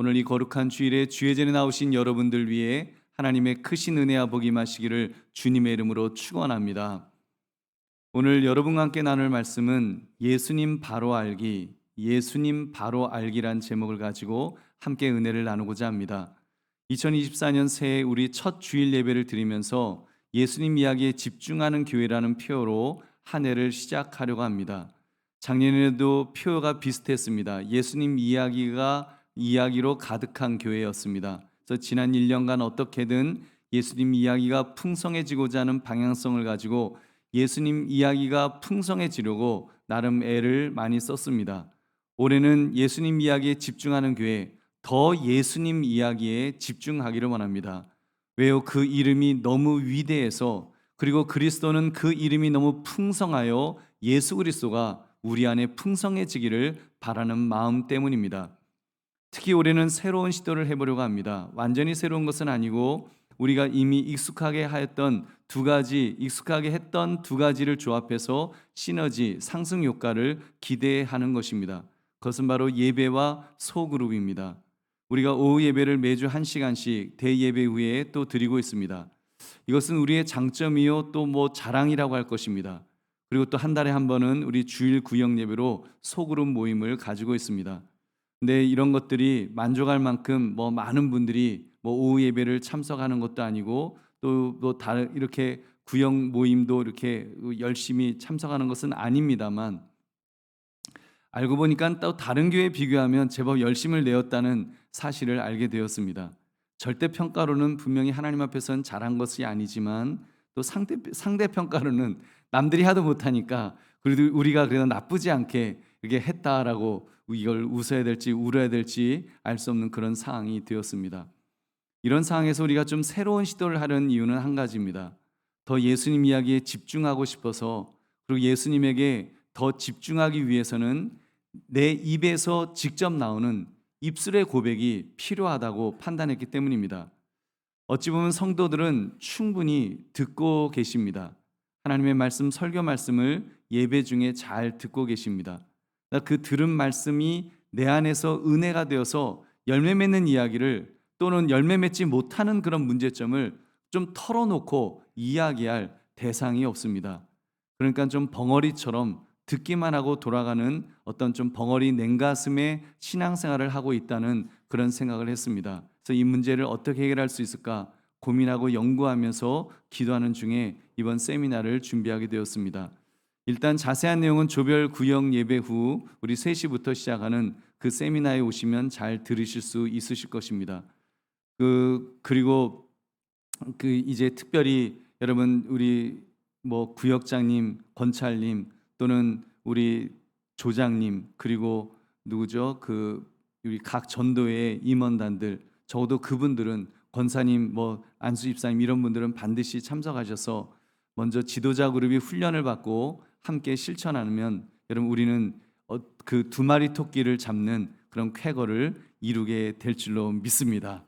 오늘 이 거룩한 주일에 주의 전에 나오신 여러분들 위해 하나님의 크신 은혜와 복이 임하시기를 주님의 이름으로 축원합니다. 오늘 여러분과 함께 나눌 말씀은 예수님 바로 알기, 예수님 바로 알기란 제목을 가지고 함께 은혜를 나누고자 합니다. 2024년 새해 우리 첫 주일 예배를 드리면서 예수님 이야기에 집중하는 교회라는 표어로 한 해를 시작하려고 합니다. 작년에도 표어가 비슷했습니다. 예수님 이야기로 가득한 교회였습니다. 그래서 지난 1년간 어떻게든 예수님 이야기가 풍성해지고자 하는 방향성을 가지고 예수님 이야기가 풍성해지려고 나름 애를 많이 썼습니다. 올해는 예수님 이야기에 집중하는 교회, 더 예수님 이야기에 집중하기를 원합니다. 왜요? 그 이름이 너무 위대해서, 그리고 그리스도는 그 이름이 너무 풍성하여 예수 그리스도가 우리 안에 풍성해지기를 바라는 마음 때문입니다. 특히 올해는 새로운 시도를 해보려고 합니다. 완전히 새로운 것은 아니고 우리가 이미 익숙하게 했던 두 가지를 조합해서 시너지, 상승 효과를 기대하는 것입니다. 그것은 바로 예배와 소그룹입니다. 우리가 오후 예배를 매주 1시간씩 대예배 후에 또 드리고 있습니다. 이것은 우리의 장점이요 또 자랑이라고 할 것입니다. 그리고 또 한 달에 한 번은 우리 주일 구역 예배로 소그룹 모임을 가지고 있습니다. 근데 이런 것들이 만족할 만큼 많은 분들이 오후 예배를 참석하는 것도 아니고 또 다른 이렇게 구역 모임도 이렇게 열심히 참석하는 것은 아닙니다만, 알고 보니까 또 다른 교회에 비교하면 제법 열심을 내었다는 사실을 알게 되었습니다. 절대 평가로는 분명히 하나님 앞에서는 잘한 것이 아니지만, 또 상대 평가로는 남들이 하도 못하니까 그래도 우리가 그래도 나쁘지 않게 이렇게 했다라고 이걸 웃어야 될지 울어야 될지 알 수 없는 그런 상황이 되었습니다. 이런 상황에서 우리가 좀 새로운 시도를 하려는 이유는 한 가지입니다. 더 예수님 이야기에 집중하고 싶어서, 그리고 예수님에게 더 집중하기 위해서는 내 입에서 직접 나오는 입술의 고백이 필요하다고 판단했기 때문입니다. 어찌 보면 성도들은 충분히 듣고 계십니다. 하나님의 말씀, 설교 말씀을 예배 중에 잘 듣고 계십니다. 그 들은 말씀이 내 안에서 은혜가 되어서 열매 맺는 이야기를, 또는 열매 맺지 못하는 그런 문제점을 좀 털어놓고 이야기할 대상이 없습니다. 그러니까 좀 벙어리처럼 듣기만 하고 돌아가는 어떤 좀 벙어리 냉가슴의 신앙생활을 하고 있다는 그런 생각을 했습니다. 그래서 이 문제를 어떻게 해결할 수 있을까 고민하고 연구하면서 기도하는 중에 이번 세미나를 준비하게 되었습니다. 일단 자세한 내용은 조별 구역 예배 후 우리 3시부터 시작하는 그 세미나에 오시면 잘 들으실 수 있으실 것입니다. 그리고 이제 특별히 여러분 우리 구역장님, 권찰님, 또는 우리 조장님, 그리고 누구죠? 우리 각 전도의 임원단들, 적어도 그분들은 권사님, 안수 집사님 이런 분들은 반드시 참석하셔서 먼저 지도자 그룹이 훈련을 받고 함께 실천하면 여러분 우리는 그 두 마리 토끼를 잡는 그런 쾌거를 이루게 될 줄로 믿습니다.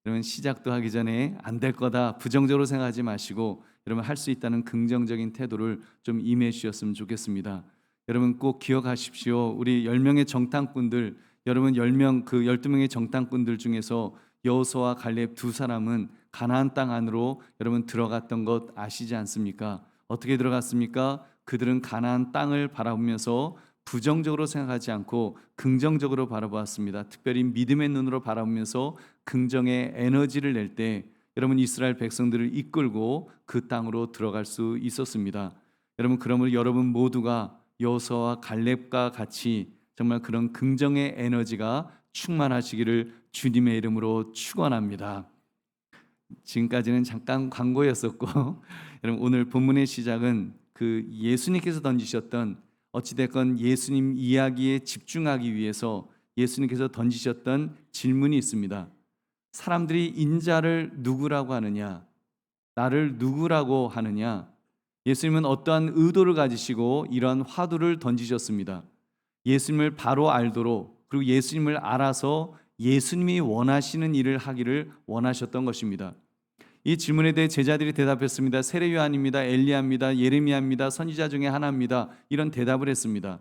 여러분 시작도 하기 전에 안 될 거다 부정적으로 생각하지 마시고 여러분 할 수 있다는 긍정적인 태도를 좀 임해 주셨으면 좋겠습니다. 여러분 꼭 기억하십시오. 우리 10명의 정탐꾼들, 여러분 10명 그 12명의 정탐꾼들 중에서 여호수아와 갈렙 두 사람은 가나안 땅 안으로 여러분 들어갔던 것 아시지 않습니까? 어떻게 들어갔습니까? 그들은 가나안 땅을 바라보면서 부정적으로 생각하지 않고 긍정적으로 바라보았습니다. 특별히 믿음의 눈으로 바라보면서 긍정의 에너지를 낼 때 여러분 이스라엘 백성들을 이끌고 그 땅으로 들어갈 수 있었습니다. 여러분 그러므로 여러분 모두가 여호수아와 갈렙과 같이 정말 그런 긍정의 에너지가 충만하시기를 주님의 이름으로 축원합니다. 지금까지는 잠깐 광고였었고 여러분 오늘 본문의 시작은 그 예수님께서 던지셨던, 어찌됐건 예수님 이야기에 집중하기 위해서 예수님께서 던지셨던 질문이 있습니다. 사람들이 인자를 누구라고 하느냐? 나를 누구라고 하느냐? 예수님은 어떠한 의도를 가지시고 이러한 화두를 던지셨습니다. 예수님을 바로 알도록, 그리고 예수님을 알아서 예수님이 원하시는 일을 하기를 원하셨던 것입니다. 이 질문에 대해 제자들이 대답했습니다. 세례 요한입니다. 엘리야입니다. 예레미야입니다. 선지자 중에 하나입니다. 이런 대답을 했습니다.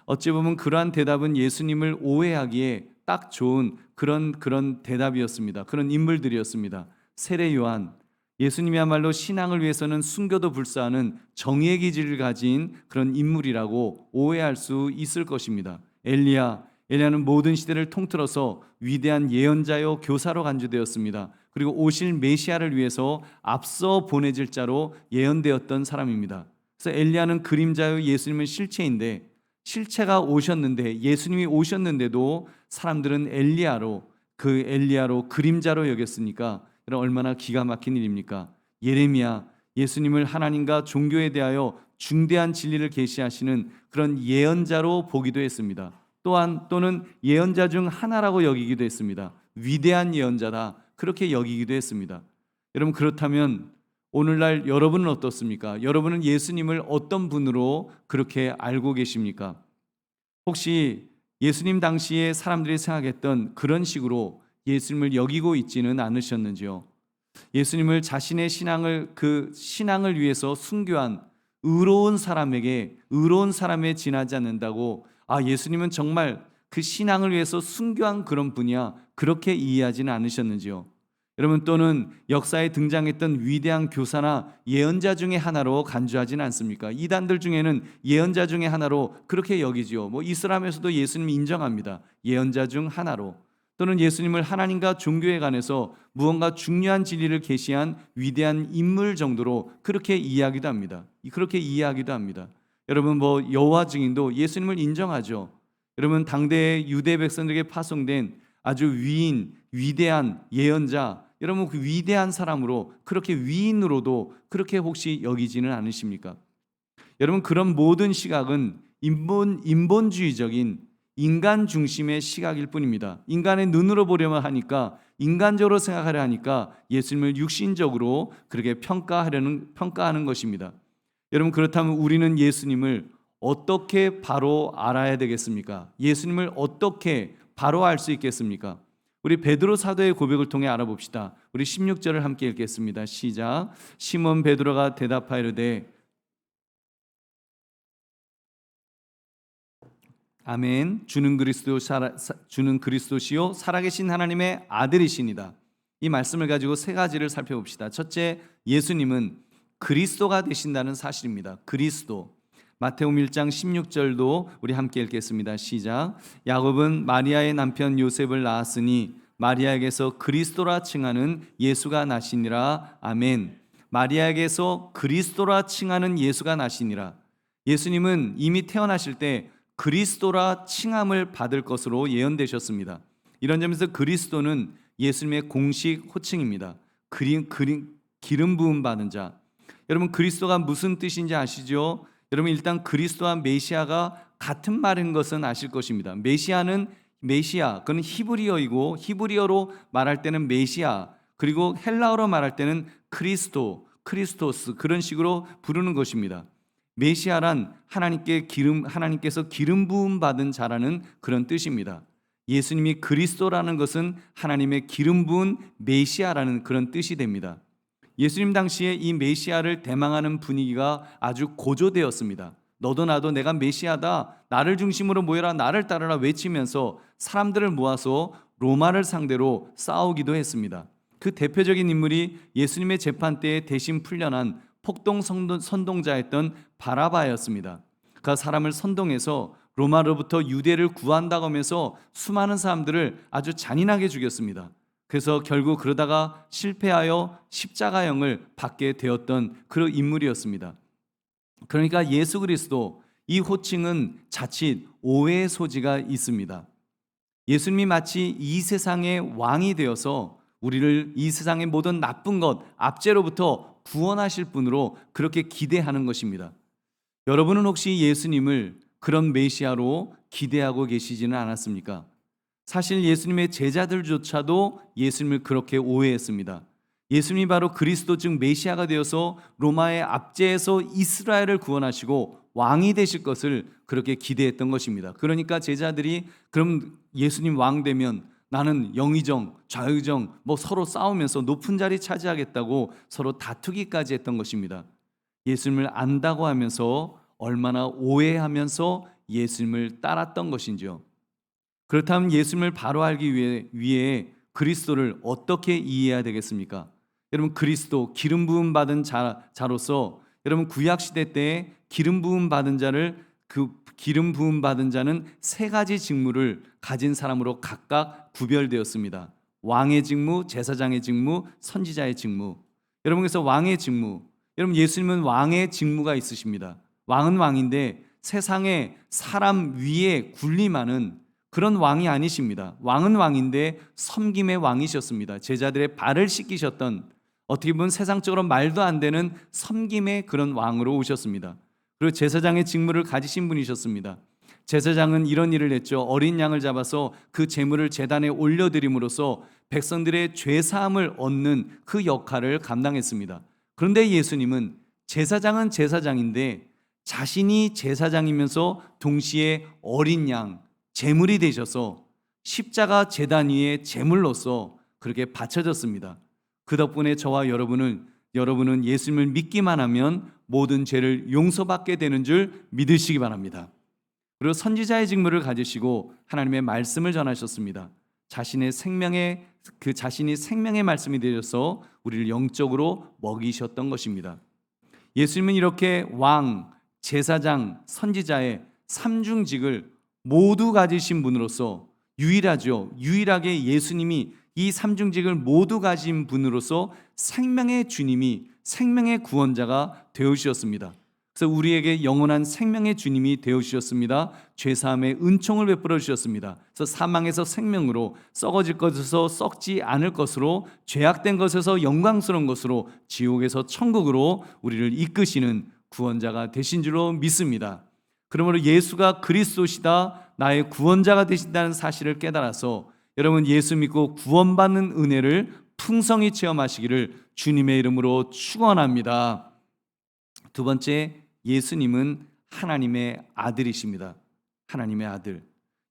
어찌 보면 그러한 대답은 예수님을 오해하기에 딱 좋은 그런 대답이었습니다. 그런 인물들이었습니다. 세례 요한, 예수님이야말로 신앙을 위해서는 숨겨도 불사하는 정의의 기질을 가진 그런 인물이라고 오해할 수 있을 것입니다. 엘리야는 모든 시대를 통틀어서 위대한 예언자요 교사로 간주되었습니다. 그리고 오실 메시아를 위해서 앞서 보내질 자로 예언되었던 사람입니다. 그래서 엘리야는 그림자요 예수님은 실체인데, 실체가 오셨는데, 예수님이 오셨는데도 사람들은 엘리야로 그림자로 여겼으니까 얼마나 기가 막힌 일입니까? 예레미야, 예수님을 하나님과 종교에 대하여 중대한 진리를 계시하시는 그런 예언자로 보기도 했습니다. 또는 예언자 중 하나라고 여기기도 했습니다. 위대한 예언자다, 그렇게 여기기도 했습니다. 여러분, 그렇다면 오늘날 여러분은 어떻습니까? 여러분은 예수님을 어떤 분으로 그렇게 알고 계십니까? 혹시 예수님 당시에 사람들이 생각했던 그런 식으로 예수님을 여기고 있지는 않으셨는지요? 예수님을 자신의 신앙을 위해서 순교한 의로운 사람에 지나지 않는다고, 예수님은 정말 그 신앙을 위해서 순교한 그런 분이야, 그렇게 이해하지는 않으셨는지요? 여러분, 또는 역사에 등장했던 위대한 교사나 예언자 중에 하나로 간주하지는 않습니까? 이단들 중에는 예언자 중에 하나로 그렇게 여기지요. 이슬람에서도 예수님 인정합니다. 예언자 중 하나로. 또는 예수님을 하나님과 종교에 관해서 무언가 중요한 진리를 계시한 위대한 인물 정도로 그렇게 이해하기도 합니다. 여러분, 여호와 증인도 예수님을 인정하죠. 여러분, 당대의 유대 백성들에게 파송된 아주 위대한 예언자, 여러분, 그 위대한 사람으로, 그렇게 위인으로도 그렇게 혹시 여기지는 않으십니까? 여러분, 그런 모든 시각은 인본주의적인 인간 중심의 시각일 뿐입니다. 인간의 눈으로 보려면 하니까, 인간적으로 생각하려 하니까 예수님을 육신적으로 그렇게 평가하는 것입니다. 여러분, 그렇다면 우리는 예수님을 어떻게 바로 알아야 되겠습니까? 예수님을 어떻게 바로 알 수 있겠습니까? 우리 베드로 사도의 고백을 통해 알아봅시다. 우리 16절을 함께 읽겠습니다. 시작. 시몬 베드로가 대답하이르되 아멘. 주는 그리스도시요 살아계신 하나님의 아들이시니다. 이 말씀을 가지고 세 가지를 살펴봅시다. 첫째, 예수님은 그리스도가 되신다는 사실입니다. 그리스도. 마태복음 1장 16절도 우리 함께 읽겠습니다. 시작. 야곱은 마리아의 남편 요셉을 낳았으니 마리아에게서 그리스도라 칭하는 예수가 나시니라. 아멘. 마리아에게서 그리스도라 칭하는 예수가 나시니라. 예수님은 이미 태어나실 때 그리스도라 칭함을 받을 것으로 예언되셨습니다. 이런 점에서 그리스도는 예수님의 공식 호칭입니다. 기름 부음 받은 자. 여러분, 그리스도가 무슨 뜻인지 아시죠? 여러분, 일단 그리스도와 메시아가 같은 말인 것은 아실 것입니다. 메시아, 그건 히브리어이고, 히브리어로 말할 때는 메시아, 그리고 헬라어로 말할 때는 크리스토스, 그런 식으로 부르는 것입니다. 메시아란 하나님께서 기름 부음 받은 자라는 그런 뜻입니다. 예수님이 그리스도라는 것은 하나님의 기름 부은 메시아라는 그런 뜻이 됩니다. 예수님 당시에 이 메시아를 대망하는 분위기가 아주 고조되었습니다. 너도 나도 내가 메시아다, 나를 중심으로 모여라, 나를 따르라 외치면서 사람들을 모아서 로마를 상대로 싸우기도 했습니다. 그 대표적인 인물이 예수님의 재판 때에 대신 풀려난 폭동 선동자였던 바라바였습니다. 그 사람을 선동해서 로마로부터 유대를 구한다고 하면서 수많은 사람들을 아주 잔인하게 죽였습니다. 그래서 결국 그러다가 실패하여 십자가형을 받게 되었던 그런 인물이었습니다. 그러니까 예수 그리스도, 이 호칭은 자칫 오해의 소지가 있습니다. 예수님이 마치 이 세상의 왕이 되어서 우리를 이 세상의 모든 나쁜 것, 압제로부터 구원하실 분으로 그렇게 기대하는 것입니다. 여러분은 혹시 예수님을 그런 메시아로 기대하고 계시지는 않았습니까? 사실 예수님의 제자들조차도 예수님을 그렇게 오해했습니다. 예수님이 바로 그리스도 즉 메시아가 되어서 로마의 압제에서 이스라엘을 구원하시고 왕이 되실 것을 그렇게 기대했던 것입니다. 그러니까 제자들이 그럼 예수님 왕 되면 나는 영의정, 좌의정 서로 싸우면서 높은 자리 차지하겠다고 서로 다투기까지 했던 것입니다. 예수님을 안다고 하면서 얼마나 오해하면서 예수님을 따랐던 것인지요. 그렇다면 예수님을 바로 알기 위해 그리스도를 어떻게 이해해야 되겠습니까? 여러분, 그리스도 기름 부음 받은 자로서 여러분 구약 시대 때 기름 부음 받은 자를 그 기름 부음 받은 자는 세 가지 직무를 가진 사람으로 각각 구별되었습니다. 왕의 직무, 제사장의 직무, 선지자의 직무. 여러분, 그래서 왕의 직무, 여러분 예수님은 왕의 직무가 있으십니다. 왕은 왕인데 세상에 사람 위에 군림하는 그런 왕이 아니십니다. 왕은 왕인데 섬김의 왕이셨습니다. 제자들의 발을 씻기셨던, 어떻게 보면 세상적으로 말도 안 되는 섬김의 그런 왕으로 오셨습니다. 그리고 제사장의 직무를 가지신 분이셨습니다. 제사장은 이런 일을 했죠. 어린 양을 잡아서 그 제물을 제단에 올려드림으로써 백성들의 죄사함을 얻는 그 역할을 감당했습니다. 그런데 예수님은 제사장은 제사장인데 자신이 제사장이면서 동시에 어린 양, 제물이 되셔서 십자가 제단 위에 제물로서 그렇게 바쳐졌습니다. 그 덕분에 저와 여러분은 예수님을 믿기만 하면 모든 죄를 용서받게 되는 줄 믿으시기 바랍니다. 그리고 선지자의 직무를 가지시고 하나님의 말씀을 전하셨습니다. 자신이 생명의 말씀이 되셔서 우리를 영적으로 먹이셨던 것입니다. 예수님은 이렇게 왕, 제사장, 선지자의 삼중직을 모두 가지신 분으로서 유일하게 예수님이 이 삼중직을 모두 가진 분으로서 생명의 주님이, 생명의 구원자가 되어주셨습니다. 그래서 우리에게 영원한 생명의 주님이 되어주셨습니다. 죄사함의 은총을 베풀어 주셨습니다. 그래서 사망에서 생명으로, 썩어질 것에서 썩지 않을 것으로, 죄악된 것에서 영광스러운 것으로, 지옥에서 천국으로 우리를 이끄시는 구원자가 되신 줄로 믿습니다. 그러므로 예수가 그리스도시다, 나의 구원자가 되신다는 사실을 깨달아서 여러분 예수 믿고 구원받는 은혜를 풍성히 체험하시기를 주님의 이름으로 축원합니다. 두 번째, 예수님은 하나님의 아들이십니다. 하나님의 아들.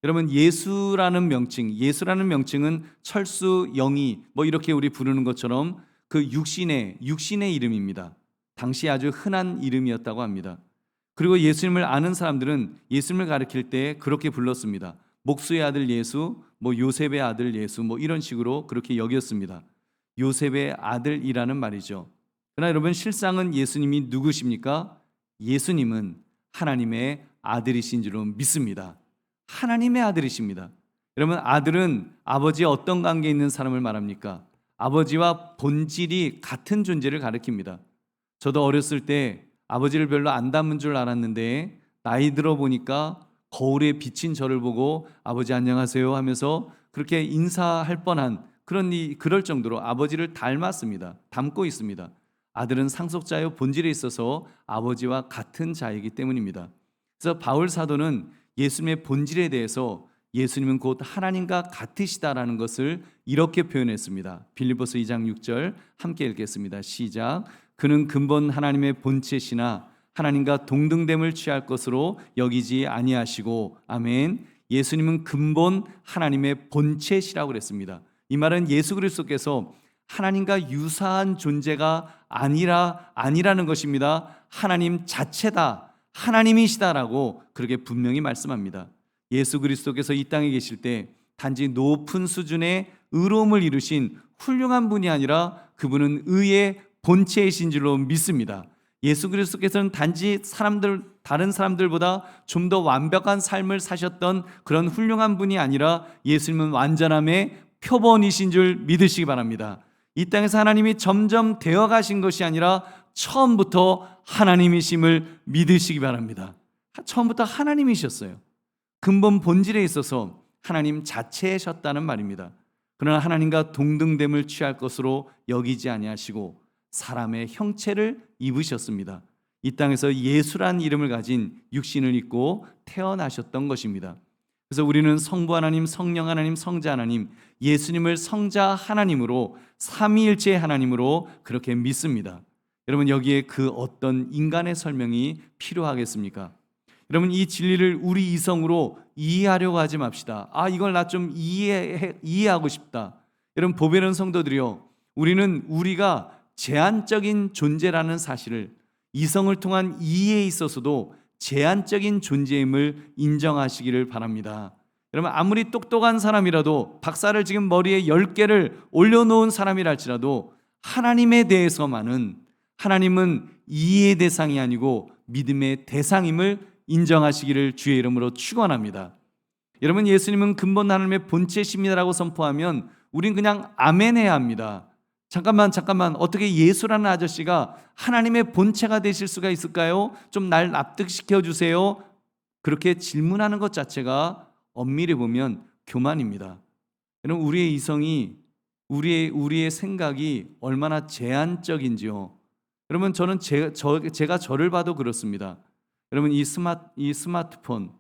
여러분, 예수라는 명칭은 철수, 영이 이렇게 우리 부르는 것처럼 그 육신의 이름입니다. 당시 아주 흔한 이름이었다고 합니다. 그리고 예수님을 아는 사람들은 예수님을 가리킬 때 그렇게 불렀습니다. 목수의 아들 예수, 요셉의 아들 예수, 이런 식으로 그렇게 여겼습니다. 요셉의 아들이라는 말이죠. 그러나 여러분, 실상은 예수님이 누구십니까? 예수님은 하나님의 아들이신 줄로 믿습니다. 하나님의 아들이십니다. 여러분, 아들은 아버지와 어떤 관계에 있는 사람을 말합니까? 아버지와 본질이 같은 존재를 가리킵니다. 저도 어렸을 때 아버지를 별로 안 닮은 줄 알았는데 나이 들어 보니까 거울에 비친 저를 보고 아버지 안녕하세요 하면서 그렇게 인사할 뻔한 그럴 정도로 아버지를 닮고 있습니다. 아들은 상속자요 본질에 있어서 아버지와 같은 자이기 때문입니다. 그래서 바울 사도는 예수님의 본질에 대해서 예수님은 곧 하나님과 같으시다라는 것을 이렇게 표현했습니다. 빌립보서 2장 6절 함께 읽겠습니다. 시작. 그는 근본 하나님의 본체시나 하나님과 동등됨을 취할 것으로 여기지 아니하시고, 아멘. 예수님은 근본 하나님의 본체시라고 그랬습니다. 이 말은 예수 그리스도께서 하나님과 유사한 존재가 아니라는 것입니다. 하나님 자체다, 하나님이시다라고 그렇게 분명히 말씀합니다. 예수 그리스도께서 이 땅에 계실 때 단지 높은 수준의 의로움을 이루신 훌륭한 분이 아니라 그분은 의의 본체이신 줄로 믿습니다. 예수 그리스도께서는 단지 다른 사람들보다 좀 더 완벽한 삶을 사셨던 그런 훌륭한 분이 아니라 예수님은 완전함의 표본이신 줄 믿으시기 바랍니다. 이 땅에서 하나님이 점점 되어가신 것이 아니라 처음부터 하나님이심을 믿으시기 바랍니다. 처음부터 하나님이셨어요. 근본 본질에 있어서 하나님 자체셨다는 말입니다. 그러나 하나님과 동등됨을 취할 것으로 여기지 아니하시고 사람의 형체를 입으셨습니다. 이 땅에서 예수란 이름을 가진 육신을 입고 태어나셨던 것입니다. 그래서 우리는 성부 하나님, 성령 하나님, 성자 하나님, 예수님을 성자 하나님으로, 삼위일체 하나님으로 그렇게 믿습니다. 여러분, 여기에 그 어떤 인간의 설명이 필요하겠습니까? 여러분, 이 진리를 우리 이성으로 이해하려고 하지 맙시다. 이걸 나 좀 이해하고 싶다. 여러분, 보배는 성도들이요, 우리가 제한적인 존재라는 사실을 이성을 통한 이해에 있어서도 제한적인 존재임을 인정하시기를 바랍니다. 여러분 아무리 똑똑한 사람이라도 박사를 지금 머리에 10개를 올려놓은 사람이랄지라도 하나님에 대해서만은 하나님은 이해의 대상이 아니고 믿음의 대상임을 인정하시기를 주의 이름으로 축원합니다. 여러분 예수님은 근본 하나님의 본체십니다라고 선포하면 우린 그냥 아멘 해야 합니다. 잠깐만 어떻게 예수라는 아저씨가 하나님의 본체가 되실 수가 있을까요? 좀 날 납득시켜 주세요. 그렇게 질문하는 것 자체가 엄밀히 보면 교만입니다. 여러분 우리의 이성이 우리의 생각이 얼마나 제한적인지요. 여러분 저는 제가 저를 봐도 그렇습니다. 여러분 이 스마트폰을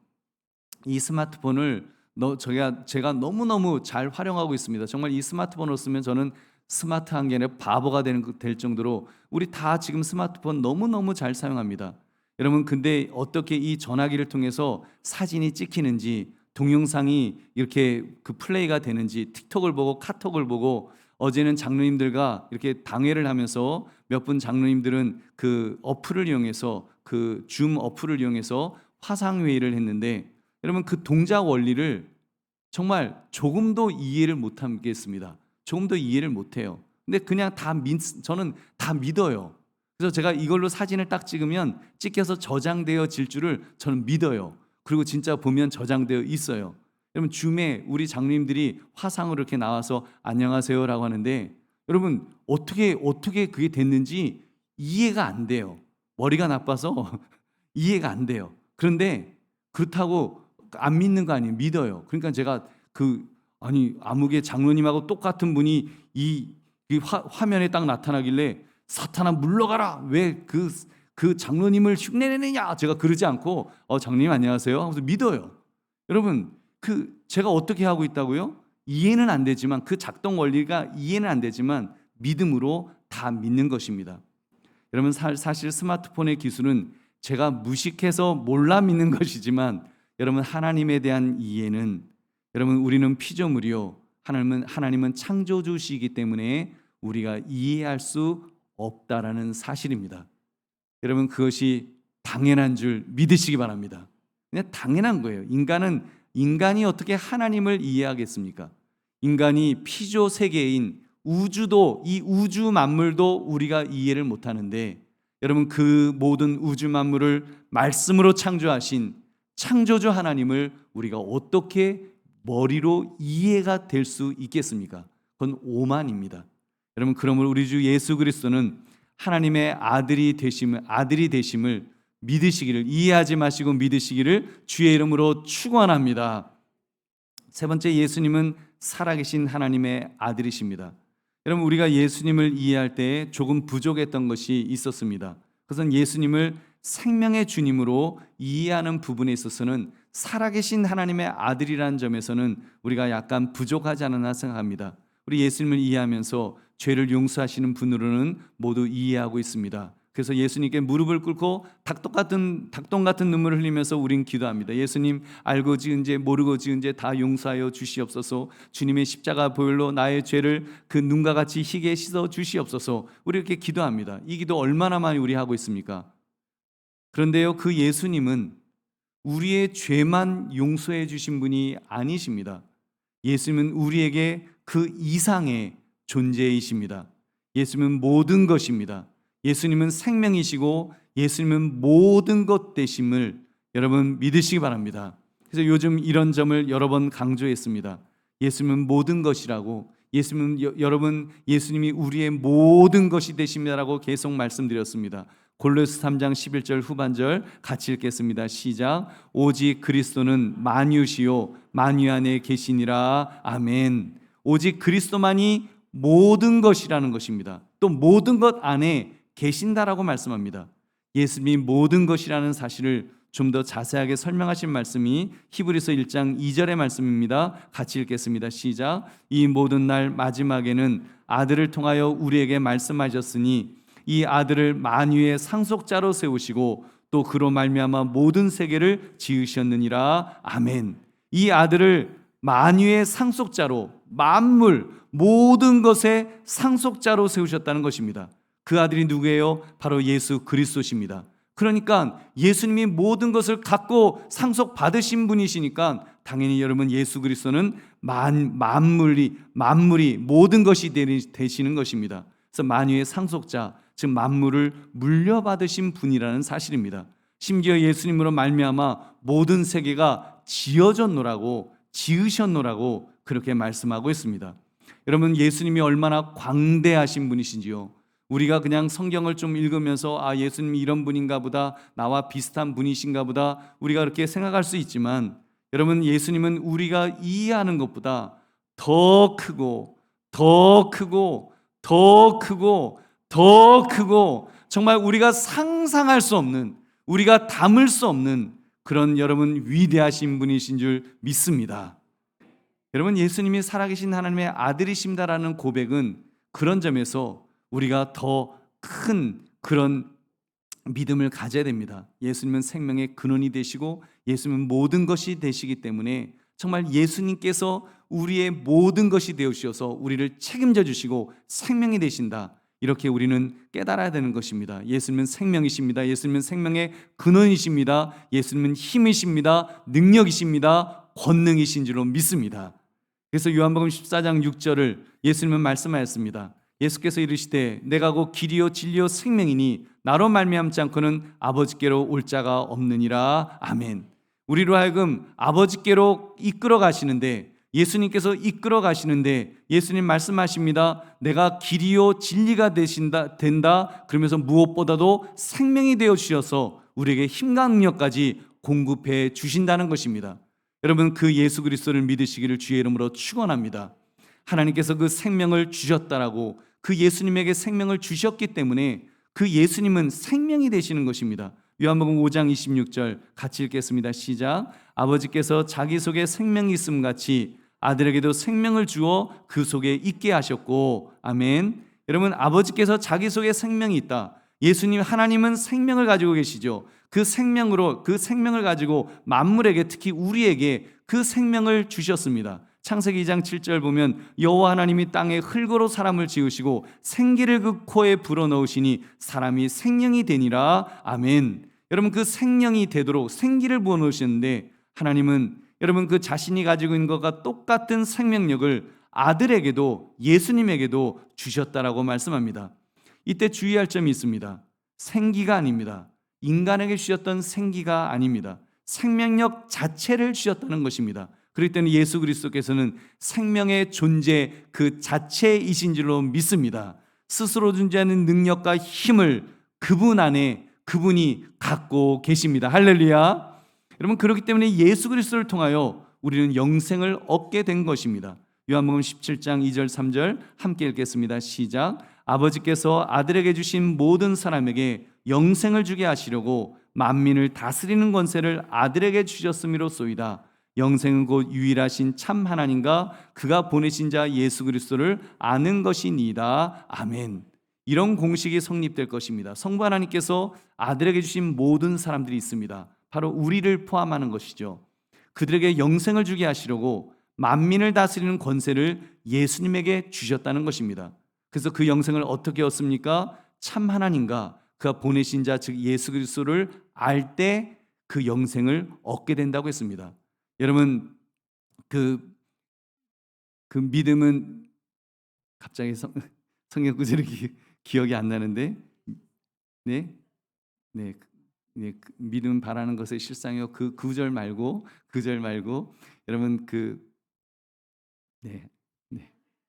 제가 너무너무 잘 활용하고 있습니다. 정말 이 스마트폰을 쓰면 저는 스마트한 게 아니라 바보가 될 정도로 우리 다 지금 스마트폰 너무너무 잘 사용합니다. 여러분 근데 어떻게 이 전화기를 통해서 사진이 찍히는지 동영상이 이렇게 그 플레이가 되는지 틱톡을 보고 카톡을 보고 어제는 장로님들과 이렇게 당회를 하면서 몇 분 장로님들은 그 어플을 이용해서 그 줌 어플을 이용해서 화상회의를 했는데 여러분 그 동작 원리를 정말 조금도 이해를 못하겠습니다. 조금도 이해를 못해요. 근데 그냥 저는 다 믿어요. 그래서 제가 이걸로 사진을 딱 찍으면 찍혀서 저장되어질 줄을 저는 믿어요. 그리고 진짜 보면 저장되어 있어요. 여러분 줌에 우리 장로님들이 화상으로 이렇게 나와서 안녕하세요라고 하는데 여러분 어떻게 그게 됐는지 이해가 안 돼요. 머리가 나빠서 이해가 안 돼요. 그런데 그렇다고 안 믿는 거 아니에요. 믿어요. 그러니까 제가 아무개 장로님하고 똑같은 분이 이 화면에 딱 나타나길래 사탄아 물러가라. 왜 그 장로님을 흉내내느냐? 제가 그러지 않고 장로님 안녕하세요 하면서 믿어요. 여러분 제가 어떻게 하고 있다고요? 이해는 안 되지만 그 작동 원리가 이해는 안 되지만 믿음으로 다 믿는 것입니다. 여러분 사실 스마트폰의 기술은 제가 무식해서 몰라 믿는 것이지만 여러분 하나님에 대한 이해는 여러분 우리는 피조물이요 하나님은 창조주시기 때문에 우리가 이해할 수 없다라는 사실입니다. 여러분 그것이 당연한 줄 믿으시기 바랍니다. 그냥 당연한 거예요. 인간이 어떻게 하나님을 이해하겠습니까? 인간이 피조 세계인 우주도 이 우주 만물도 우리가 이해를 못하는데 여러분 그 모든 우주 만물을 말씀으로 창조하신 창조주 하나님을 우리가 어떻게 머리로 이해가 될 수 있겠습니까? 그건 오만입니다. 여러분 그러므로 우리 주 예수 그리스도는 하나님의 아들이 되심을 믿으시기를 이해하지 마시고 믿으시기를 주의 이름으로 축원합니다. 세 번째 예수님은 살아계신 하나님의 아들이십니다. 여러분 우리가 예수님을 이해할 때 조금 부족했던 것이 있었습니다. 그것은 예수님을 생명의 주님으로 이해하는 부분에 있어서는 살아계신 하나님의 아들이라는 점에서는 우리가 약간 부족하지 않았나 생각합니다. 우리 예수님을 이해하면서 죄를 용서하시는 분으로는 모두 이해하고 있습니다. 그래서 예수님께 무릎을 꿇고 닭똥 같은 눈물을 흘리면서 우린 기도합니다. 예수님 알고 지은 죄 모르고 지은 죄 다 용서하여 주시옵소서. 주님의 십자가 보혈로 나의 죄를 그 눈과 같이 희게 씻어 주시옵소서. 우리 이렇게 기도합니다. 이 기도 얼마나 많이 우리 하고 있습니까? 그런데요 그 예수님은 우리의 죄만 용서해 주신 분이 아니십니다. 예수님은 우리에게 그 이상의 존재이십니다. 예수님은 모든 것입니다. 예수님은 생명이시고 예수님은 모든 것 되심을 여러분 믿으시기 바랍니다. 그래서 요즘 이런 점을 여러 번 강조했습니다. 예수님은 모든 것이라고 예수님이 우리의 모든 것이 되십니다라고 계속 말씀드렸습니다. 골로새 3장 11절 후반절 같이 읽겠습니다. 시작. 오직 그리스도는 만유시요 만유 안에 계시니라. 아멘. 오직 그리스도만이 모든 것이라는 것입니다. 또 모든 것 안에 계신다라고 말씀합니다. 예수님이 모든 것이라는 사실을 좀 더 자세하게 설명하신 말씀이 히브리서 1장 2절의 말씀입니다. 같이 읽겠습니다. 시작. 이 모든 날 마지막에는 아들을 통하여 우리에게 말씀하셨으니 이 아들을 만유의 상속자로 세우시고 또 그로 말미암아 모든 세계를 지으셨느니라. 아멘. 이 아들을 만유의 상속자로 만물 모든 것의 상속자로 세우셨다는 것입니다. 그 아들이 누구예요? 바로 예수 그리스도십니다. 그러니까 예수님이 모든 것을 갖고 상속받으신 분이시니까 당연히 여러분 예수 그리스도는 만물이 모든 것이 되시는 것입니다. 그래서 만유의 상속자, 즉 만물을 물려받으신 분이라는 사실입니다. 심지어 예수님으로 말미암아 모든 세계가 지으셨노라고 그렇게 말씀하고 있습니다. 여러분, 예수님이 얼마나 광대하신 분이신지요. 우리가 그냥 성경을 좀 읽으면서 예수님이 이런 분인가 보다, 나와 비슷한 분이신가 보다, 우리가 그렇게 생각할 수 있지만, 여러분, 예수님은 우리가 이해하는 것보다 더 크고 더 크고 더 크고 더 크고, 정말 우리가 상상할 수 없는, 우리가 담을 수 없는 그런 여러분 위대하신 분이신 줄 믿습니다. 여러분, 예수님이 살아계신 하나님의 아들이십니다라는 고백은 그런 점에서 우리가 더 큰 그런 믿음을 가져야 됩니다. 예수님은 생명의 근원이 되시고 예수님은 모든 것이 되시기 때문에 정말 예수님께서 우리의 모든 것이 되어주셔서 우리를 책임져 주시고 생명이 되신다, 이렇게 우리는 깨달아야 되는 것입니다. 예수님은 생명이십니다. 예수님은 생명의 근원이십니다. 예수님은 힘이십니다. 능력이십니다. 권능이신 줄로 믿습니다. 그래서 요한복음 14장 6절을 예수님은 말씀하였습니다. 예수께서 이르시되 내가 곧 길이요 진리요 생명이니 나로 말미암지 않고는 아버지께로 올 자가 없느니라. 아멘. 우리로 하여금 아버지께로 이끌어 가시는데, 예수님께서 이끌어 가시는데 예수님 말씀하십니다. 내가 길이요 진리가 된다. 그러면서 무엇보다도 생명이 되어 주셔서 우리에게 힘과 능력까지 공급해 주신다는 것입니다. 여러분, 그 예수 그리스도를 믿으시기를 주의 이름으로 축원합니다. 하나님께서 그 생명을 주셨다라고, 그 예수님에게 생명을 주셨기 때문에 그 예수님은 생명이 되시는 것입니다. 요한복음 5장 26절 같이 읽겠습니다. 시작. 아버지께서 자기 속에 생명이 있음 같이 아들에게도 생명을 주어 그 속에 있게 하셨고. 아멘. 여러분, 아버지께서 자기 속에 생명이 있다. 예수님 하나님은 생명을 가지고 계시죠. 그 생명을 가지고 만물에게, 특히 우리에게 그 생명을 주셨습니다. 창세기 2장 7절 보면 여호와 하나님이 땅에 흙으로 사람을 지으시고 생기를 그 코에 불어넣으시니 사람이 생명이 되니라. 아멘. 여러분, 그 생명이 되도록 생기를 부어넣으셨는데 하나님은 여러분 그 자신이 가지고 있는 것과 똑같은 생명력을 아들에게도, 예수님에게도 주셨다라고 말씀합니다. 이때 주의할 점이 있습니다. 생기가 아닙니다. 인간에게 주셨던 생기가 아닙니다. 생명력 자체를 주셨다는 것입니다. 그렇기 때문에 예수 그리스도께서는 생명의 존재 그 자체이신 줄로 믿습니다. 스스로 존재하는 능력과 힘을 그분 안에 그분이 갖고 계십니다. 할렐루야. 여러분, 그렇기 때문에 예수 그리스도를 통하여 우리는 영생을 얻게 된 것입니다. 요한복음 17장 2절 3절 함께 읽겠습니다. 시작. 아버지께서 아들에게 주신 모든 사람에게 영생을 주게 하시려고 만민을 다스리는 권세를 아들에게 주셨음이로소이다. 영생은 곧 유일하신 참 하나님과 그가 보내신 자 예수 그리스도를 아는 것이니이다. 아멘. 이런 공식이 성립될 것입니다. 성부 하나님께서 아들에게 주신 모든 사람들이 있습니다. 바로 우리를 포함하는 것이죠. 그들에게 영생을 주게 하시려고 만민을 다스리는 권세를 예수님에게 주셨다는 것입니다. 그래서 그 영생을 어떻게 얻습니까? 참 하나님과 그가 보내신 자 즉 예수 그리스도를 알 때 그 영생을 얻게 된다고 했습니다. 여러분, 그 믿음은, 갑자기 성경 구절이 기억이 안 나는데, 네, 믿음 바라는 것의 실상이요. 그 구절 말고 여러분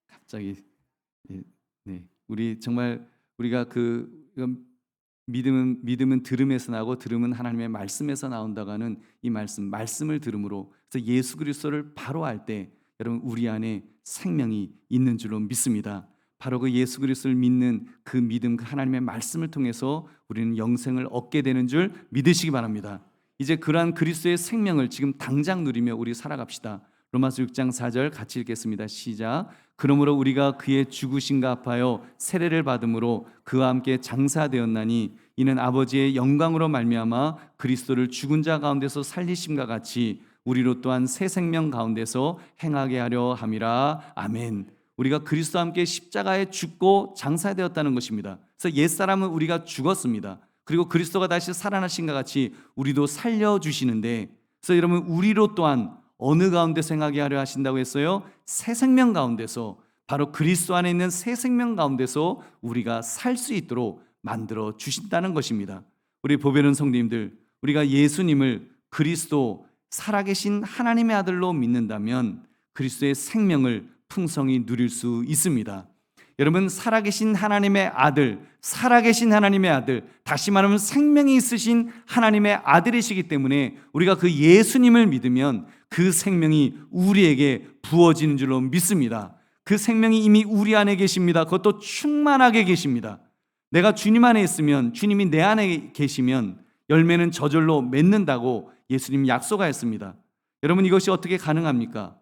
갑자기 우리 정말 우리가 믿음은 들음에서 나고 들음은 하나님의 말씀에서 나온다고 하는 이 말씀을 들음으로, 그래서 예수 그리스도를 바로 알 때 여러분 우리 안에 생명이 있는 줄로 믿습니다. 바로 그 예수 그리스도를 믿는 그 믿음, 그 하나님의 말씀을 통해서 우리는 영생을 얻게 되는 줄 믿으시기 바랍니다. 이제 그러한 그리스도의 생명을 지금 당장 누리며 우리 살아갑시다. 로마서 6장 4절 같이 읽겠습니다. 시작. 그러므로 우리가 그의 죽으심과 합하여 세례를 받음으로 그와 함께 장사되었나니 이는 아버지의 영광으로 말미암아 그리스도를 죽은 자 가운데서 살리심과 같이 우리로 또한 새 생명 가운데서 행하게 하려 함이라. 아멘. 우리가 그리스도와 함께 십자가에 죽고 장사되었다는 것입니다. 그래서 옛사람은 우리가 죽었습니다. 그리고 그리스도가 다시 살아나신 것 같이 우리도 살려주시는데, 그래서 여러분 우리로 또한 어느 가운데 생하게 하려 하신다고 했어요? 새 생명 가운데서, 바로 그리스도 안에 있는 새 생명 가운데서 우리가 살 수 있도록 만들어 주신다는 것입니다. 우리 보배는 성도님들, 우리가 예수님을 그리스도 살아계신 하나님의 아들로 믿는다면 그리스도의 생명을 풍성히 누릴 수 있습니다. 여러분, 살아계신 하나님의 아들, 살아계신 하나님의 아들, 다시 말하면 생명이 있으신 하나님의 아들이시기 때문에 우리가 그 예수님을 믿으면 그 생명이 우리에게 부어지는 줄로 믿습니다. 그 생명이 이미 우리 안에 계십니다. 그것도 충만하게 계십니다. 내가 주님 안에 있으면, 주님이 내 안에 계시면 열매는 저절로 맺는다고 예수님 약속하였습니다. 여러분, 이것이 어떻게 가능합니까?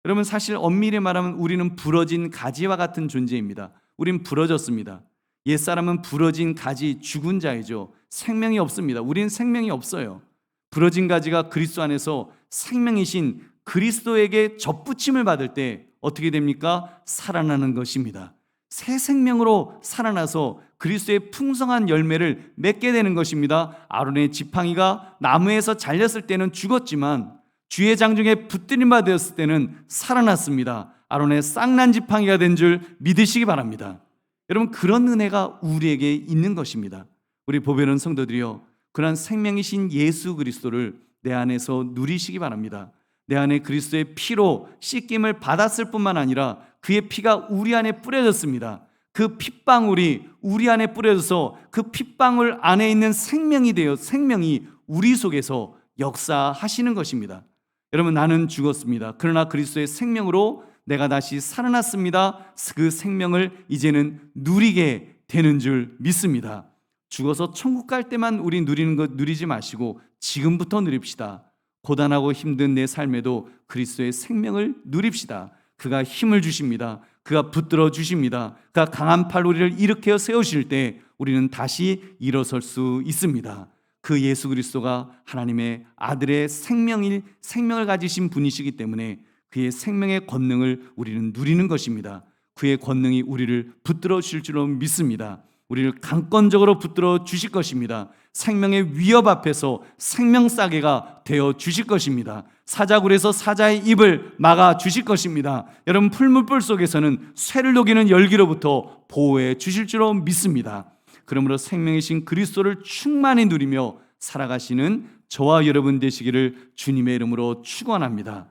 여러분, 사실 엄밀히 말하면 우리는 부러진 가지와 같은 존재입니다. 우린 부러졌습니다. 옛사람은 부러진 가지, 죽은 자이죠. 생명이 없습니다. 우리는 생명이 없어요. 부러진 가지가 그리스도 안에서 생명이신 그리스도에게 접붙임을 받을 때 어떻게 됩니까? 살아나는 것입니다. 새 생명으로 살아나서 그리스도의 풍성한 열매를 맺게 되는 것입니다. 아론의 지팡이가 나무에서 잘렸을 때는 죽었지만 주의 장중에 붙들림바 되었을 때는 살아났습니다. 아론의 쌍난 지팡이가 된 줄 믿으시기 바랍니다. 여러분, 그런 은혜가 우리에게 있는 것입니다. 우리 보배로운 성도들이여, 그러한 생명이신 예수 그리스도를 내 안에서 누리시기 바랍니다. 내 안에 그리스도의 피로 씻김을 받았을 뿐만 아니라 그의 피가 우리 안에 뿌려졌습니다. 그 핏방울이 우리 안에 뿌려져서 그 핏방울 안에 있는 생명이 되어 생명이 우리 속에서 역사하시는 것입니다. 여러분, 나는 죽었습니다. 그러나 그리스도의 생명으로 내가 다시 살아났습니다. 그 생명을 이제는 누리게 되는 줄 믿습니다. 죽어서 천국 갈 때만 우리 누리는 것 누리지 마시고 지금부터 누립시다. 고단하고 힘든 내 삶에도 그리스도의 생명을 누립시다. 그가 힘을 주십니다. 그가 붙들어 주십니다. 그가 강한 팔 우리를 일으켜 세우실 때 우리는 다시 일어설 수 있습니다. 그 예수 그리스도가 하나님의 아들의 생명을 가지신 분이시기 때문에 그의 생명의 권능을 우리는 누리는 것입니다. 그의 권능이 우리를 붙들어 주실 줄로 믿습니다. 우리를 강권적으로 붙들어 주실 것입니다. 생명의 위협 앞에서 생명싸개가 되어 주실 것입니다. 사자굴에서 사자의 입을 막아 주실 것입니다. 여러분, 풀무불 속에서는 쇠를 녹이는 열기로부터 보호해 주실 줄로 믿습니다. 그러므로 생명이신 그리스도를 충만히 누리며 살아가시는 저와 여러분 되시기를 주님의 이름으로 축원합니다.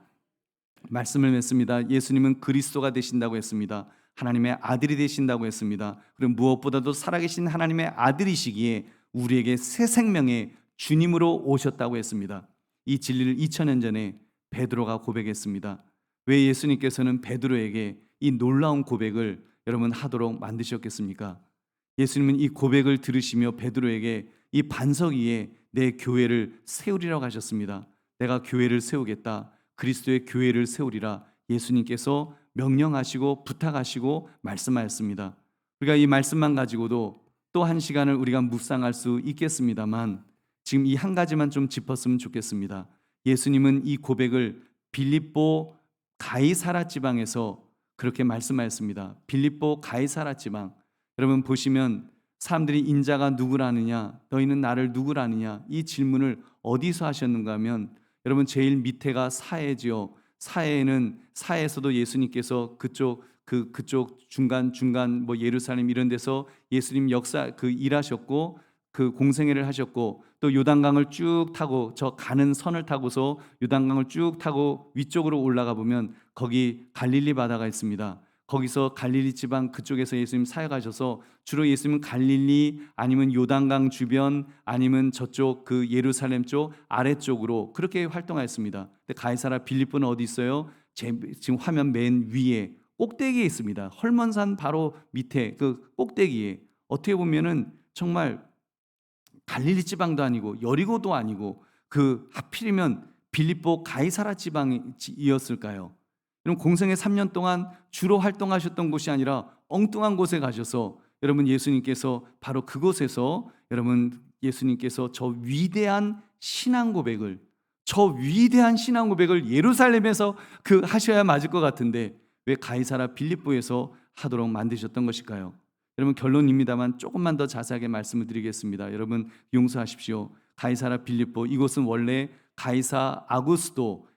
말씀을 맺습니다. 예수님은 그리스도가 되신다고 했습니다. 하나님의 아들이 되신다고 했습니다. 그리고 무엇보다도 살아계신 하나님의 아들이시기에 우리에게 새 생명의 주님으로 오셨다고 했습니다. 이 진리를 2000년 전에 베드로가 고백했습니다. 왜 예수님께서는 베드로에게 이 놀라운 고백을 여러분 하도록 만드셨겠습니까? 예수님은 이 고백을 들으시며 베드로에게 이 반석 위에 내 교회를 세우리라고 하셨습니다. 내가 교회를 세우겠다. 그리스도의 교회를 세우리라 예수님께서 명령하시고 부탁하시고 말씀하였습니다. 우리가 이 말씀만 가지고도 또 한 시간을 우리가 묵상할 수 있겠습니다만 지금 이 한 가지만 좀 짚었으면 좋겠습니다. 예수님은 이 고백을 빌립보 가이사라 지방에서 그렇게 말씀하였습니다. 빌립보 가이사라 지방, 여러분 보시면 사람들이 인자가 누구라느냐, 너희는 나를 누구라느냐, 이 질문을 어디서 하셨는가 하면 여러분 제일 밑에가 사해지요. 사해에서도 예수님께서 그쪽 중간 뭐 예루살렘 이런 데서 예수님 역사 일하셨고 그 공생애를 하셨고 또 요단강을 쭉 타고 저 가는 선을 타고서 요단강을 쭉 타고 위쪽으로 올라가 보면 거기 갈릴리 바다가 있습니다. 거기서 갈릴리 지방 그쪽에서 예수님 사역하셔서 주로 예수님은 갈릴리 아니면 요단강 주변 아니면 저쪽 그 예루살렘 쪽 아래쪽으로 그렇게 활동하였습니다. 근데 가이사라 빌립보는 어디 있어요? 지금 화면 맨 위에 꼭대기에 있습니다. 헐몬산 바로 밑에 그 꼭대기에 어떻게 보면은 정말 갈릴리 지방도 아니고 여리고도 아니고 그 하필이면 빌립보 가이사라 지방이었을까요? 여러분 공생애 3년 동안 주로 활동하셨던 곳이 아니라 엉뚱한 곳에 가셔서 여러분 예수님께서 바로 그곳에서 여러분 예수님께서 저 위대한 신앙 고백을 예루살렘에서 하셔야 맞을 것 같은데 왜 가이사라 빌립보에서 하도록 만드셨던 것일까요? 여러분 결론입니다만 조금만 더 자세하게 말씀을 드리겠습니다. 여러분 용서하십시오. 가이사라 빌립보 이곳은 원래 가이사 아구스도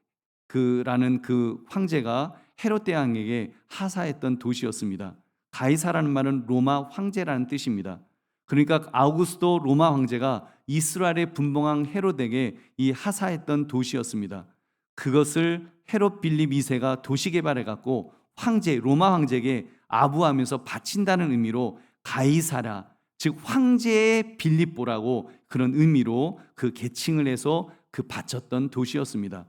그라는 그 황제가 헤롯 대왕에게 하사했던 도시였습니다. 가이사라는 말은 로마 황제라는 뜻입니다. 그러니까 아우구스도 로마 황제가 이스라엘의 분봉왕 헤롯에게 이 하사했던 도시였습니다. 그것을 헤롯 빌립 2세가 도시 개발해 갖고 황제 로마 황제에게 아부하면서 바친다는 의미로 가이사라, 즉 황제의 빌립보라고 그런 의미로 그 계칭을 해서 그 바쳤던 도시였습니다.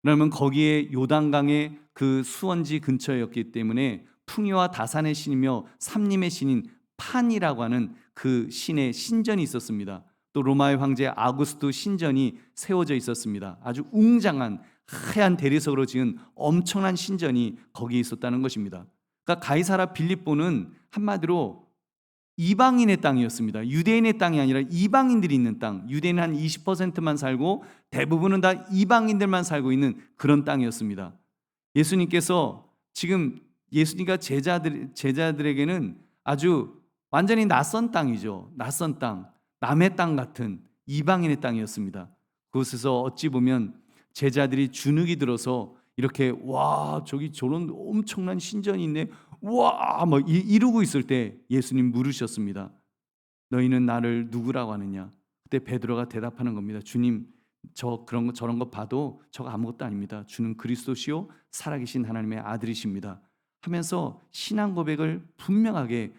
그러면 거기에 요단강의 그 수원지 근처였기 때문에 풍요와 다산의 신이며 삼림의 신인 판이라고 하는 그 신의 신전이 있었습니다. 또 로마의 황제 아구스투 신전이 세워져 있었습니다. 아주 웅장한 하얀 대리석으로 지은 엄청난 신전이 거기에 있었다는 것입니다. 그러니까 가이사라 빌립보는 한마디로 이방인의 땅이었습니다. 유대인의 땅이 아니라 이방인들이 있는 땅. 유대인 한 20%만 살고 대부분은 다 이방인들만 살고 있는 그런 땅이었습니다. 예수님께서 지금 예수님과 제자들에게는 아주 완전히 낯선 땅이죠. 낯선 땅, 남의 땅 같은 이방인의 땅이었습니다. 그곳에서 어찌 보면 제자들이 주눅이 들어서 이렇게 와 저기 저런 엄청난 신전이 있네 와 뭐 이러고 있을 때 예수님 물으셨습니다. 너희는 나를 누구라고 하느냐? 그때 베드로가 대답하는 겁니다. 주님 저 그런 거 저런 거 봐도 저가 아무것도 아닙니다. 주는 그리스도시요 살아계신 하나님의 아들이십니다 하면서 신앙 고백을 분명하게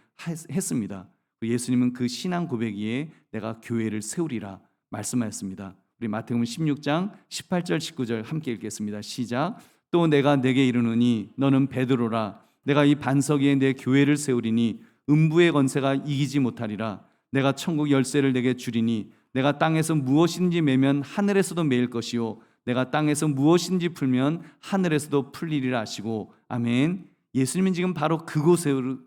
했습니다. 예수님은 그 신앙 고백 위에 내가 교회를 세우리라 말씀하였습니다. 우리 마태복음 16장 18절 19절 함께 읽겠습니다. 시작. 또 내가 내게 이르노니 너는 베드로라 내가 이 반석 위에 내 교회를 세우리니 음부의 권세가 이기지 못하리라. 내가 천국 열쇠를 내게 주리니 내가 땅에서 무엇인지 매면 하늘에서도 매일 것이요 내가 땅에서 무엇인지 풀면 하늘에서도 풀리리라 하시고 아멘. 예수님은 지금 바로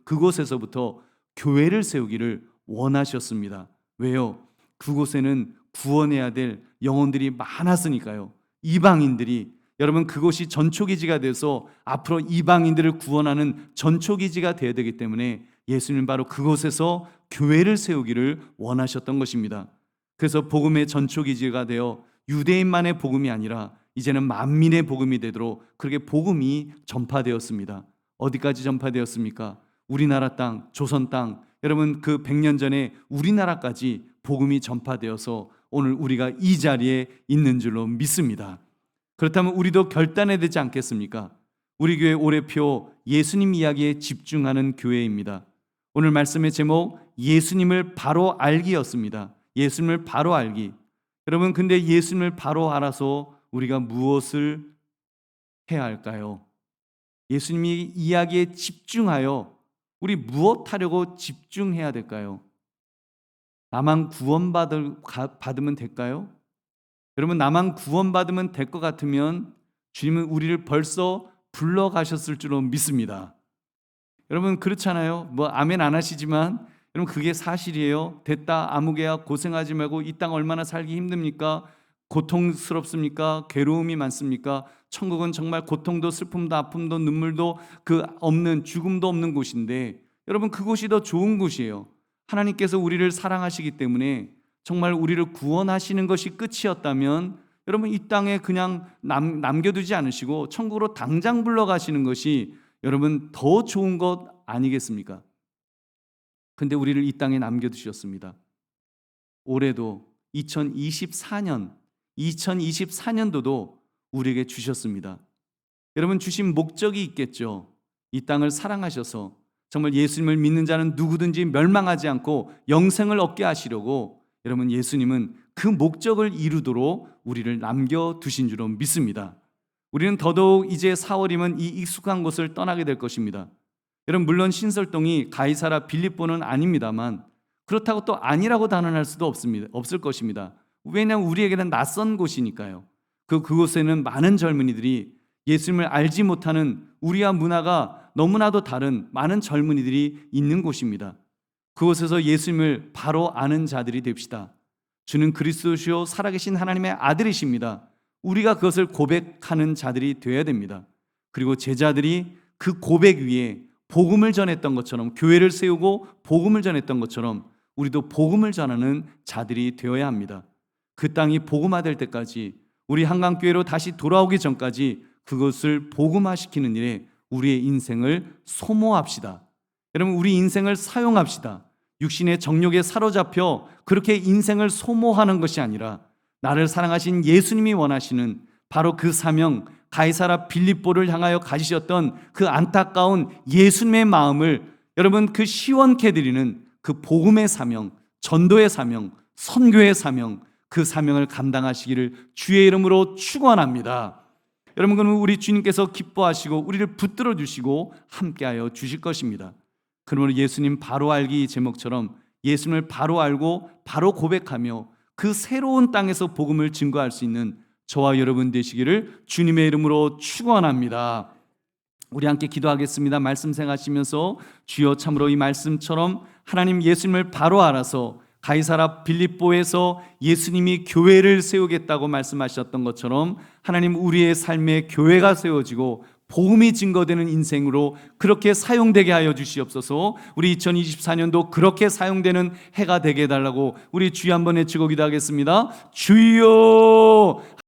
그곳에서부터 교회를 세우기를 원하셨습니다. 왜요? 그곳에는 구원해야 될 영혼들이 많았으니까요. 이방인들이 여러분 그곳이 전초기지가 돼서 앞으로 이방인들을 구원하는 전초기지가 되어야 되기 때문에 예수님은 바로 그곳에서 교회를 세우기를 원하셨던 것입니다. 그래서 복음의 전초기지가 되어 유대인만의 복음이 아니라 이제는 만민의 복음이 되도록 그렇게 복음이 전파되었습니다. 어디까지 전파되었습니까? 우리나라 땅, 조선 땅, 여러분 그 100년 전에 우리나라까지 복음이 전파되어서 오늘 우리가 이 자리에 있는 줄로 믿습니다. 그렇다면 우리도 결단해야 되지 않겠습니까? 우리 교회 올해표 예수님 이야기에 집중하는 교회입니다. 오늘 말씀의 제목 예수님을 바로 알기였습니다. 예수님을 바로 알기. 여러분 근데 예수님을 바로 알아서 우리가 무엇을 해야 할까요? 예수님이 이야기에 집중하여 우리 무엇 하려고 집중해야 될까요? 나만 구원받으면 될까요? 여러분 나만 구원받으면 될 것 같으면 주님은 우리를 벌써 불러가셨을 줄로 믿습니다. 여러분 그렇잖아요. 뭐 아멘 안 하시지만 여러분 그게 사실이에요. 됐다 아무개야 고생하지 말고 이 땅 얼마나 살기 힘듭니까? 고통스럽습니까? 괴로움이 많습니까? 천국은 정말 고통도 슬픔도 아픔도 눈물도 그 없는 죽음도 없는 곳인데 여러분 그곳이 더 좋은 곳이에요. 하나님께서 우리를 사랑하시기 때문에 정말 우리를 구원하시는 것이 끝이었다면 여러분 이 땅에 그냥 남겨두지 않으시고 천국으로 당장 불러가시는 것이 여러분 더 좋은 것 아니겠습니까? 근데 우리를 이 땅에 남겨두셨습니다. 올해도 2024년도도 우리에게 주셨습니다. 여러분 주신 목적이 있겠죠. 이 땅을 사랑하셔서 정말 예수님을 믿는 자는 누구든지 멸망하지 않고 영생을 얻게 하시려고 여러분 예수님은 그 목적을 이루도록 우리를 남겨두신 줄로 믿습니다. 우리는 더더욱 이제 4월이면 이 익숙한 곳을 떠나게 될 것입니다. 여러분 물론 신설동이 가이사라 빌립보는 아닙니다만 그렇다고 또 아니라고 단언할 수도 없을 것입니다. 왜냐하면 우리에게는 낯선 곳이니까요. 그곳에는 많은 젊은이들이 예수님을 알지 못하는 우리와 문화가 너무나도 다른 많은 젊은이들이 있는 곳입니다. 그곳에서 예수님을 바로 아는 자들이 됩시다. 주는 그리스도시요 살아계신 하나님의 아들이십니다. 우리가 그것을 고백하는 자들이 되어야 됩니다. 그리고 제자들이 그 고백 위에 복음을 전했던 것처럼 교회를 세우고 복음을 전했던 것처럼 우리도 복음을 전하는 자들이 되어야 합니다. 그 땅이 복음화될 때까지 우리 한강교회로 다시 돌아오기 전까지 그것을 복음화시키는 일에 우리의 인생을 소모합시다. 여러분, 우리 인생을 사용합시다. 육신의 정욕에 사로잡혀 그렇게 인생을 소모하는 것이 아니라 나를 사랑하신 예수님이 원하시는 바로 그 사명, 가이사라 빌립보를 향하여 가지셨던 그 안타까운 예수님의 마음을 여러분 그 시원케 드리는 그 복음의 사명, 전도의 사명, 선교의 사명, 그 사명을 감당하시기를 주의 이름으로 축원합니다. 여러분, 그러면 우리 주님께서 기뻐하시고 우리를 붙들어 주시고 함께하여 주실 것입니다. 그러므로 예수님 바로 알기 제목처럼 예수님을 바로 알고 바로 고백하며 그 새로운 땅에서 복음을 증거할 수 있는 저와 여러분 되시기를 주님의 이름으로 축원합니다. 우리 함께 기도하겠습니다. 말씀 생각하시면서 주여 참으로 이 말씀처럼 하나님 예수님을 바로 알아서 가이사라 빌립보에서 예수님이 교회를 세우겠다고 말씀하셨던 것처럼 하나님 우리의 삶에 교회가 세워지고 복음이 증거되는 인생으로 그렇게 사용되게 하여 주시옵소서. 우리 2024년도 그렇게 사용되는 해가 되게 해달라고 우리 주여 한번 외치고 기도하겠습니다. 주여.